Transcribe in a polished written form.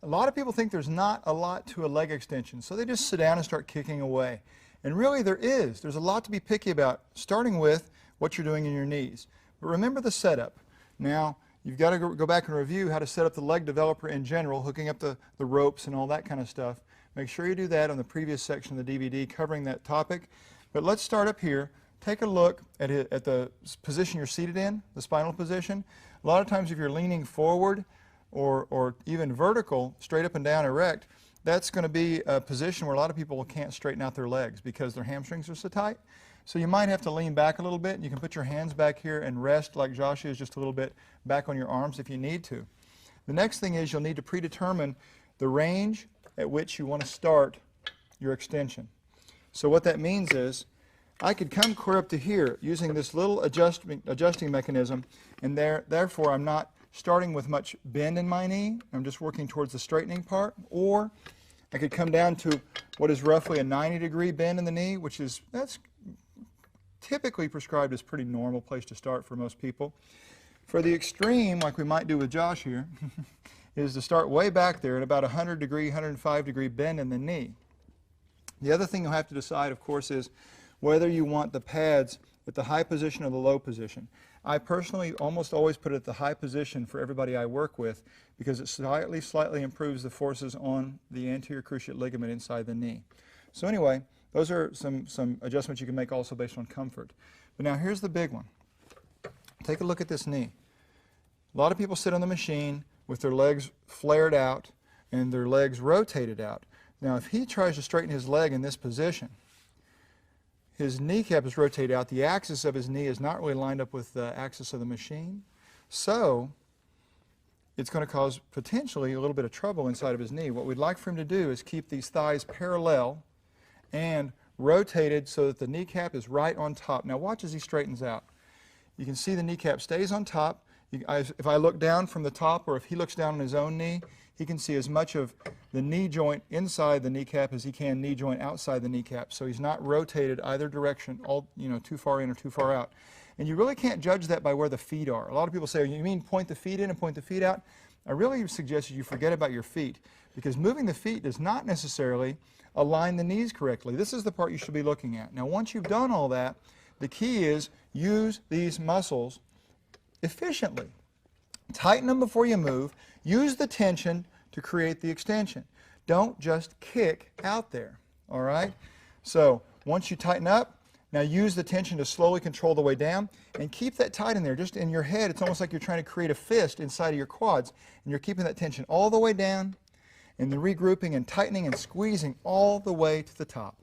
A lot of people think there's not a lot to a leg extension, so they just sit down and start kicking away. And really there is. There's a lot to be picky about, starting with what you're doing in your knees. But remember the setup. Now, you've got to go back and review how to set up the leg developer in general, hooking up the ropes and all that kind of stuff. Make sure you do that on the previous section of the DVD covering that topic. But let's start up here. Take a look at the position you're seated in, the spinal position. A lot of times if you're leaning forward or even vertical, straight up and down, erect, that's going to be a position where a lot of people can't straighten out their legs because their hamstrings are so tight. So you might have to lean back a little bit. You can put your hands back here and rest like Josh is, just a little bit back on your arms if you need to. The next thing is you'll need to predetermine the range at which you want to start your extension. So what that means is I could come clear up to here using this little adjusting mechanism, and therefore I'm not starting with much bend in my knee. I'm just working towards the straightening part. Or I could come down to what is roughly a 90-degree bend in the knee, that's typically prescribed as a pretty normal place to start for most people. For the extreme, like we might do with Josh here, is to start way back there at about a 100-degree, 105-degree bend in the knee. The other thing you'll have to decide, of course, is whether you want the pads at the high position or the low position. I personally almost always put it at the high position for everybody I work with because it slightly improves the forces on the anterior cruciate ligament inside the knee. So anyway, those are some adjustments you can make also based on comfort. But now here's the big one. Take a look at this knee. A lot of people sit on the machine with their legs flared out and their legs rotated out. Now if he tries to straighten his leg in this position, his kneecap is rotated out. The axis of his knee is not really lined up with the axis of the machine. So it's going to cause potentially a little bit of trouble inside of his knee. What we'd like for him to do is keep these thighs parallel and rotated so that the kneecap is right on top. Now watch as he straightens out. You can see the kneecap stays on top. If I look down from the top, or if he looks down on his own knee, he can see as much of the knee joint inside the kneecap as he can knee joint outside the kneecap. So he's not rotated either direction, too far in or too far out. And you really can't judge that by where the feet are. A lot of people say, you mean point the feet in and point the feet out? I really suggest you forget about your feet, because moving the feet does not necessarily align the knees correctly. This is the part you should be looking at. Now once you've done all that, the key is use these muscles efficiently. Tighten them before you move. Use the tension to create the extension. Don't just kick out there, all right? So once you tighten up, now use the tension to slowly control the way down, and keep that tight in there. Just in your head, it's almost like you're trying to create a fist inside of your quads, and you're keeping that tension all the way down, and then regrouping and tightening and squeezing all the way to the top.